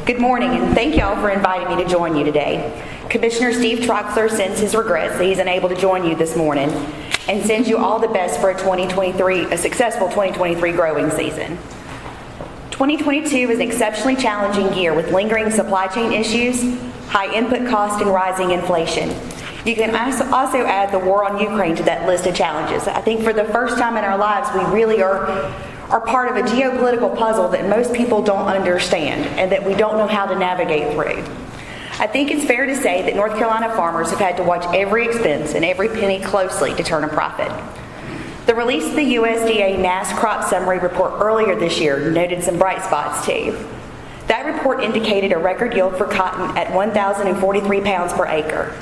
Good morning, and thank y'all for inviting me to join you today. Commissioner Steve Troxler sends his regrets that he's unable to join you this morning and sends you all the best for a successful 2023 growing season. 2022 was an exceptionally challenging year with lingering supply chain issues, high input costs, and rising inflation. You can also add the war on Ukraine to that list of challenges. I think for the first time in our lives, we really are part of a geopolitical puzzle that most people don't understand and that we don't know how to navigate through. I think it's fair to say that North Carolina farmers have had to watch every expense and every penny closely to turn a profit. The release of the USDA NASS crop summary report earlier this year noted some bright spots too. That report indicated a record yield for cotton at 1,043 pounds per acre.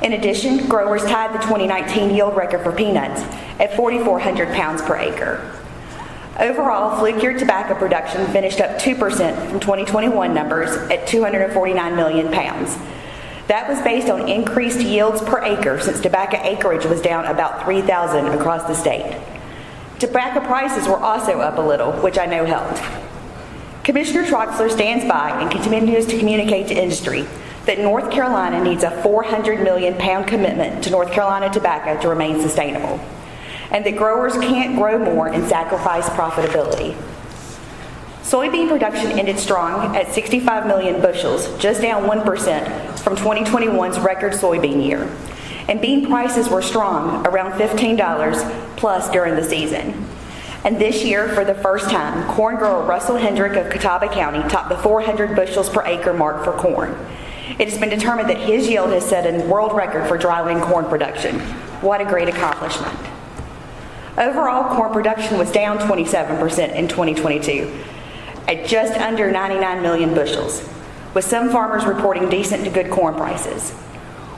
In addition, growers tied the 2019 yield record for peanuts at 4,400 pounds per acre. Overall, flue-cured tobacco production finished up 2% from 2021 numbers at 249 million pounds. That was based on increased yields per acre since tobacco acreage was down about 3,000 across the state. Tobacco prices were also up a little, which I know helped. Commissioner Troxler stands by and continues to communicate to industry that North Carolina needs a 400 million pound commitment to North Carolina tobacco to remain sustainable, and that growers can't grow more and sacrifice profitability. Soybean production ended strong at 65 million bushels, just down 1% from 2021's record soybean year. And bean prices were strong, around $15 plus during the season. And this year, for the first time, corn grower Russell Hendrick of Catawba County topped the 400 bushels per acre mark for corn. It has been determined that his yield has set a world record for dryland corn production. What a great accomplishment. Overall, corn production was down 27% in 2022 at just under 99 million bushels, with some farmers reporting decent to good corn prices.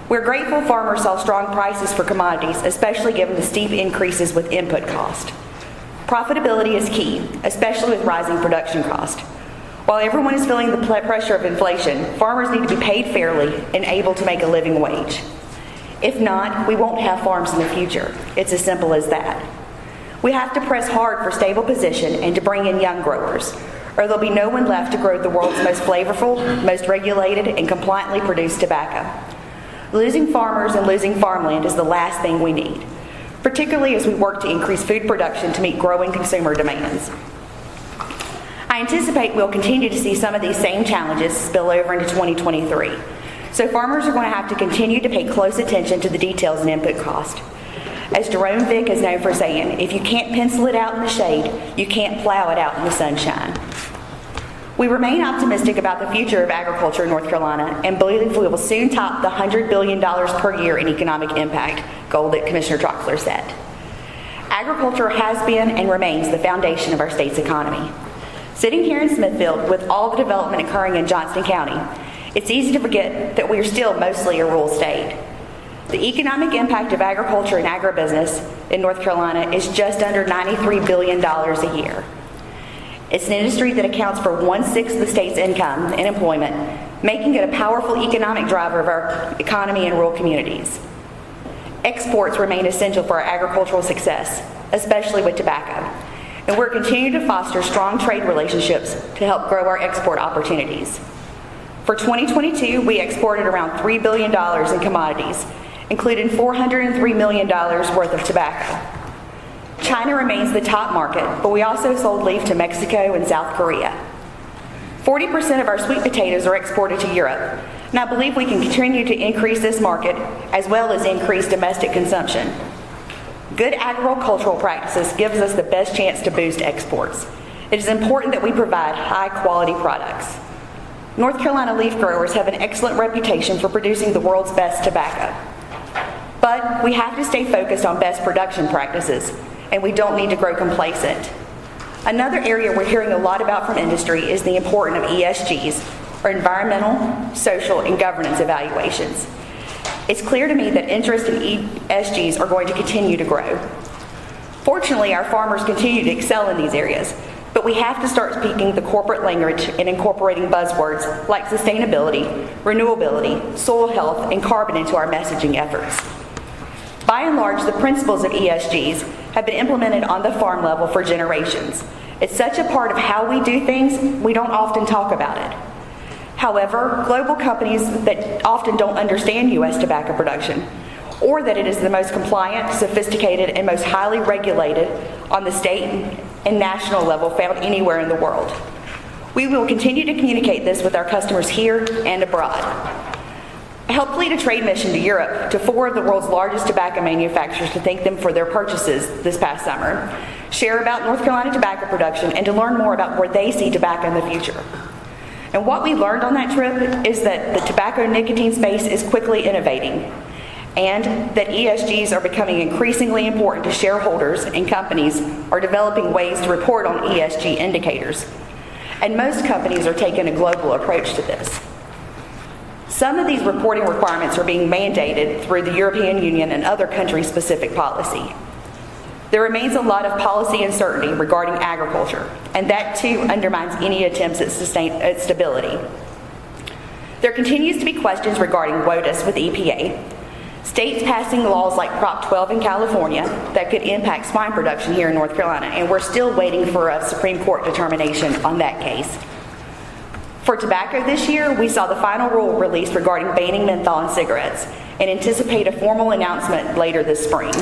We're grateful farmers saw strong prices for commodities, especially given the steep increases with input cost. Profitability is key, especially with rising production cost. While everyone is feeling the pressure of inflation, farmers need to be paid fairly and able to make a living wage. If not, we won't have farms in the future. It's as simple as that. We have to press hard for stable position and to bring in young growers, or there'll be no one left to grow the world's most flavorful, most regulated, and compliantly produced tobacco. Losing farmers and losing farmland is the last thing we need, particularly as we work to increase food production to meet growing consumer demands. I anticipate we'll continue to see some of these same challenges spill over into 2023. So farmers are going to have to continue to pay close attention to the details and input cost. As Jerome Vick is known for saying, if you can't pencil it out in the shade, you can't plow it out in the sunshine. We remain optimistic about the future of agriculture in North Carolina and believe we will soon top the $100 billion per year in economic impact goal that Commissioner Troxler set. Agriculture has been and remains the foundation of our state's economy. Sitting here in Smithfield with all the development occurring in Johnston County, it's easy to forget that we are still mostly a rural state. The economic impact of agriculture and agribusiness in North Carolina is just under $93 billion a year. It's an industry that accounts for 1/6 of the state's income and employment, making it a powerful economic driver of our economy in rural communities. Exports remain essential for our agricultural success, especially with tobacco, and we're continuing to foster strong trade relationships to help grow our export opportunities. For 2022, we exported around $3 billion in commodities, including $403 million worth of tobacco. China remains the top market, but we also sold leaf to Mexico and South Korea. 40% of our sweet potatoes are exported to Europe, and I believe we can continue to increase this market as well as increase domestic consumption. Good agricultural practices gives us the best chance to boost exports. It is important that we provide high-quality products. North Carolina leaf growers have an excellent reputation for producing the world's best tobacco. But we have to stay focused on best production practices, and we don't need to grow complacent. Another area we're hearing a lot about from industry is the importance of ESGs, or environmental, social, and governance evaluations. It's clear to me that interest in ESGs are going to continue to grow. Fortunately, our farmers continue to excel in these areas, but we have to start speaking the corporate language and incorporating buzzwords like sustainability, renewability, soil health, and carbon into our messaging efforts. By and large, the principles of ESGs have been implemented on the farm level for generations. It's such a part of how we do things, we don't often talk about it. However, global companies that often don't understand U.S. tobacco production, or that it is the most compliant, sophisticated, and most highly regulated on the state and national level found anywhere in the world. We will continue to communicate this with our customers here and abroad. I helped lead a trade mission to Europe to 4 of the world's largest tobacco manufacturers to thank them for their purchases this past summer, share about North Carolina tobacco production, and to learn more about where they see tobacco in the future. And what we learned on that trip is that the tobacco nicotine space is quickly innovating, and that ESGs are becoming increasingly important to shareholders, and companies are developing ways to report on ESG indicators. And most companies are taking a global approach to this. Some of these reporting requirements are being mandated through the European Union and other country-specific policy. There remains a lot of policy uncertainty regarding agriculture, and that too undermines any attempts at stability. There continues to be questions regarding WOTUS with EPA, states passing laws like Prop 12 in California that could impact swine production here in North Carolina, and we're still waiting for a Supreme Court determination on that case. For tobacco this year, we saw the final rule released regarding banning menthol in cigarettes and anticipate a formal announcement later this spring.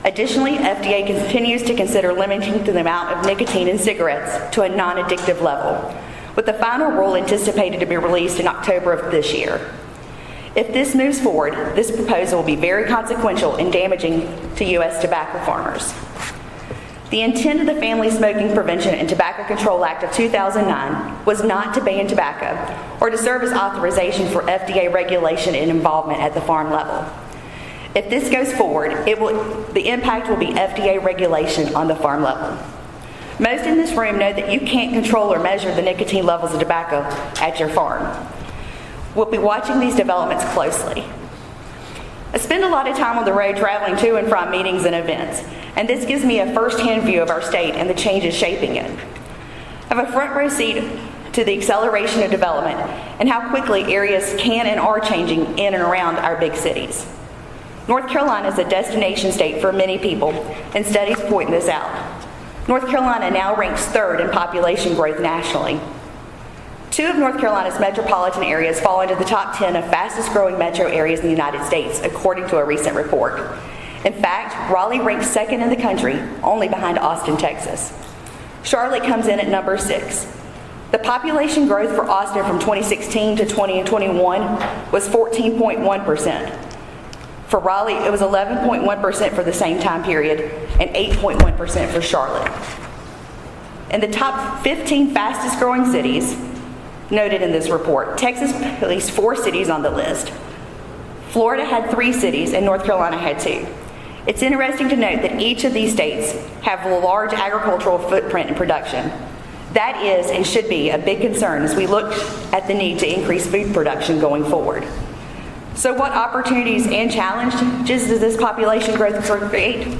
Additionally, FDA continues to consider limiting the amount of nicotine in cigarettes to a non-addictive level, with the final rule anticipated to be released in October of this year. If this moves forward, this proposal will be very consequential and damaging to U.S. tobacco farmers. The intent of the Family Smoking Prevention and Tobacco Control Act of 2009 was not to ban tobacco or to serve as authorization for FDA regulation and involvement at the farm level. If this goes forward, the impact will be FDA regulation on the farm level. Most in this room know that you can't control or measure the nicotine levels of tobacco at your farm. We'll be watching these developments closely. I spend a lot of time on the road traveling to and from meetings and events, and this gives me a first-hand view of our state and the changes shaping it. I have a front row seat to the acceleration of development and how quickly areas can and are changing in and around our big cities. North Carolina is a destination state for many people, and studies point this out. North Carolina now ranks 3rd in population growth nationally. 2 of North Carolina's metropolitan areas fall into the top 10 of fastest growing metro areas in the United States, according to a recent report. In fact, Raleigh ranks 2nd in the country, only behind Austin, Texas. Charlotte comes in at number 6. The population growth for Austin from 2016 to 2021 was 14.1%. For Raleigh, it was 11.1% for the same time period and 8.1% for Charlotte. In the top 15 fastest growing cities noted in this report, Texas placed 4 cities on the list. Florida had 3 cities and North Carolina had 2. It's interesting to note that each of these states have a large agricultural footprint and production. That is and should be a big concern as we look at the need to increase food production going forward. So what opportunities and challenges does this population growth create?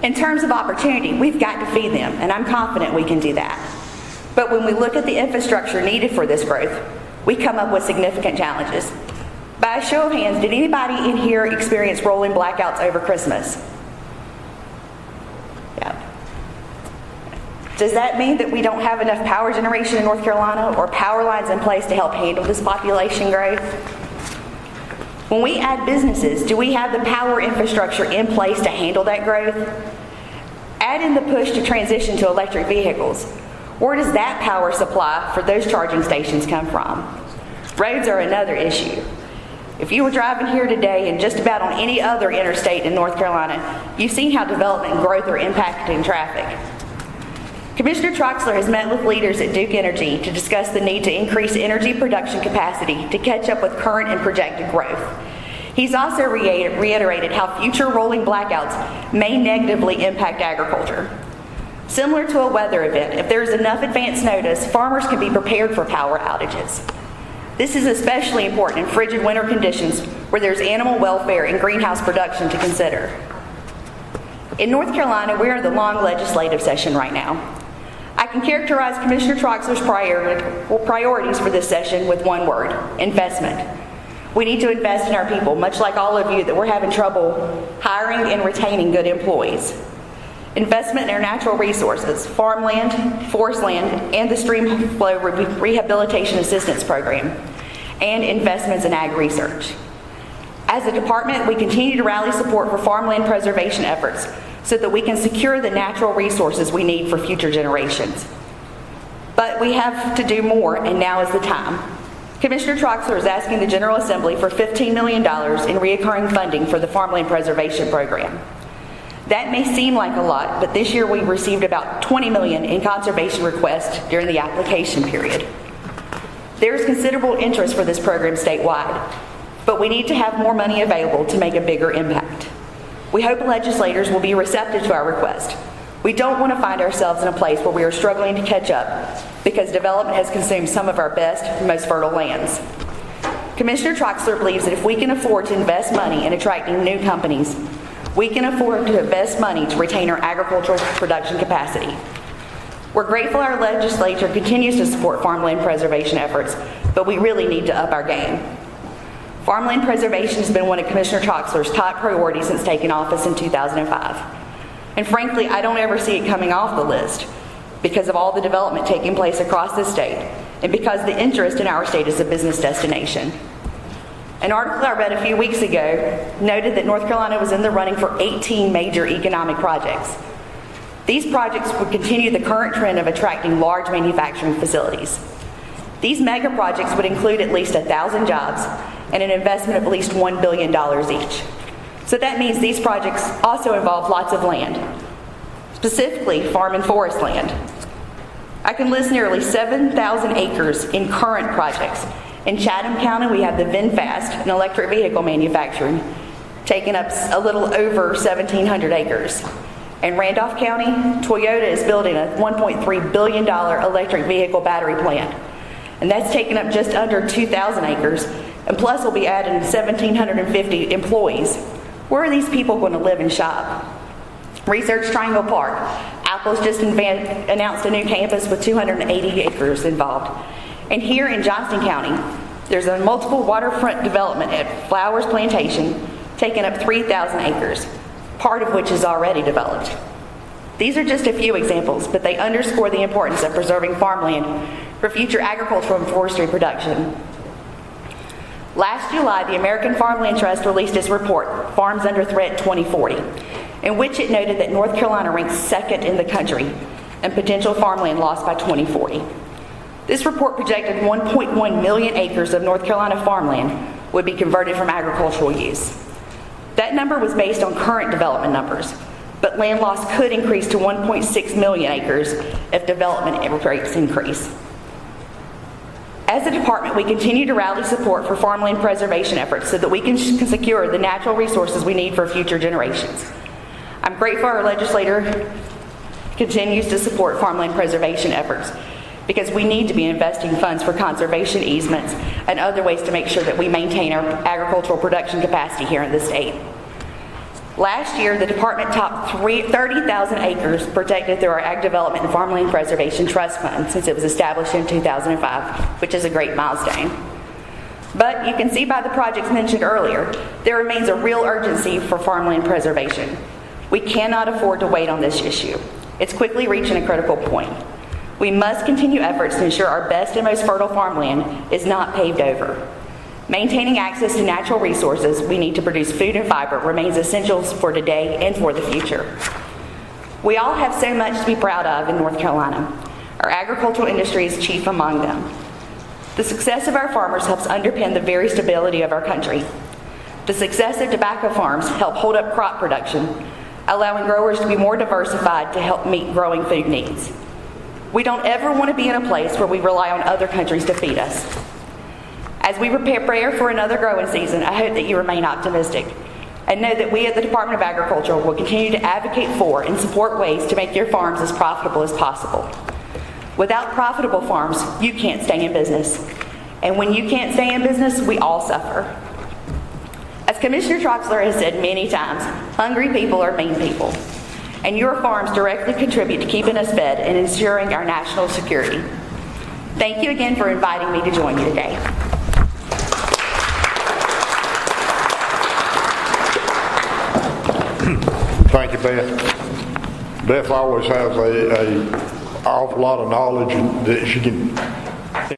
In terms of opportunity, we've got to feed them, and I'm confident we can do that. But when we look at the infrastructure needed for this growth, we come up with significant challenges. By a show of hands, did anybody in here experience rolling blackouts over Christmas? Yeah. Does that mean that we don't have enough power generation in North Carolina or power lines in place to help handle this population growth? When we add businesses, do we have the power infrastructure in place to handle that growth? Add in the push to transition to electric vehicles. Where does that power supply for those charging stations come from? Roads are another issue. If you were driving here today and just about on any other interstate in North Carolina, you've seen how development and growth are impacting traffic. Commissioner Troxler has met with leaders at Duke Energy to discuss the need to increase energy production capacity to catch up with current and projected growth. He's also reiterated how future rolling blackouts may negatively impact agriculture. Similar to a weather event, if there is enough advance notice, farmers can be prepared for power outages. This is especially important in frigid winter conditions where there's animal welfare and greenhouse production to consider. In North Carolina, we're in the long legislative session right now. I can characterize Commissioner Troxler's priorities for this session with one word: investment. We need to invest in our people, much like all of you that we're having trouble hiring and retaining good employees. investment in our natural resources, farmland, forest land, and the stream flow rehabilitation assistance program, and investments in ag research. As a department, we continue to rally support for farmland preservation efforts so that we can secure the natural resources we need for future generations. But we have to do more, and now is the time. Commissioner Troxler is asking the General Assembly for $15 million in recurring funding for the farmland preservation program. That may seem like a lot, but this year we received about $20 million in conservation requests during the application period. There is considerable interest for this program statewide, but we need to have more money available to make a bigger impact. We hope legislators will be receptive to our request. We don't want to find ourselves in a place where we are struggling to catch up because development has consumed some of our best, most fertile lands. Commissioner Troxler believes that if we can afford to invest money in attracting new companies, we can afford to invest money to retain our agricultural production capacity. We're grateful our legislature continues to support farmland preservation efforts, but we really need to up our game. Farmland preservation has been one of Commissioner Troxler's top priorities since taking office in 2005. And frankly, I don't ever see it coming off the list because of all the development taking place across the state and because the interest in our state is a business destination. An article I read a few weeks ago noted that North Carolina was in the running for 18 major economic projects. These projects would continue the current trend of attracting large manufacturing facilities. These mega projects would include at least 1,000 jobs and an investment of at least $1 billion each. So that means these projects also involve lots of land, specifically farm and forest land. I can list nearly 7,000 acres in current projects. In Chatham County, we have the VinFast, an electric vehicle manufacturing, taking up a little over 1,700 acres. In Randolph County, Toyota is building a $1.3 billion electric vehicle battery plant, and that's taken up just under 2,000 acres, and plus we'll be adding 1,750 employees. Where are these people going to live and shop? Research Triangle Park. Apple's just announced a new campus with 280 acres involved. And here in Johnston County, there's a multiple waterfront development at Flowers Plantation, taking up 3,000 acres, part of which is already developed. These are just a few examples, but they underscore the importance of preserving farmland for future agricultural and forestry production. Last July, the American Farmland Trust released its report, Farms Under Threat 2040, in which it noted that North Carolina ranks second in the country in potential farmland loss by 2040. This report projected 1.1 million acres of North Carolina farmland would be converted from agricultural use. That number was based on current development numbers, but land loss could increase to 1.6 million acres if development rates increase. As a department, we continue to rally support for farmland preservation efforts so that we can secure the natural resources we need for future generations. I'm grateful our legislator continues to support farmland preservation efforts because we need to be investing funds for conservation easements and other ways to make sure that we maintain our agricultural production capacity here in the state. Last year, the department topped 30,000 acres protected through our Ag Development and Farmland Preservation Trust Fund since it was established in 2005, which is a great milestone. But you can see by the projects mentioned earlier, there remains a real urgency for farmland preservation. We cannot afford to wait on this issue. It's quickly reaching a critical point. We must continue efforts to ensure our best and most fertile farmland is not paved over. Maintaining access to natural resources we need to produce food and fiber remains essential for today and for the future. We all have so much to be proud of in North Carolina. Our agricultural industry is chief among them. The success of our farmers helps underpin the very stability of our country. The success of tobacco farms help hold up crop production, allowing growers to be more diversified to help meet growing food needs. We don't ever want to be in a place where we rely on other countries to feed us. As we prepare for another growing season, I hope that you remain optimistic and know that we at the Department of Agriculture will continue to advocate for and support ways to make your farms as profitable as possible. Without profitable farms, you can't stay in business. And when you can't stay in business, we all suffer. As Commissioner Troxler has said many times, hungry people are mean people. And your farms directly contribute to keeping us fed and ensuring our national security. Thank you again for inviting me to join you today. Thank you, Beth. Beth always has a awful lot of knowledge that she can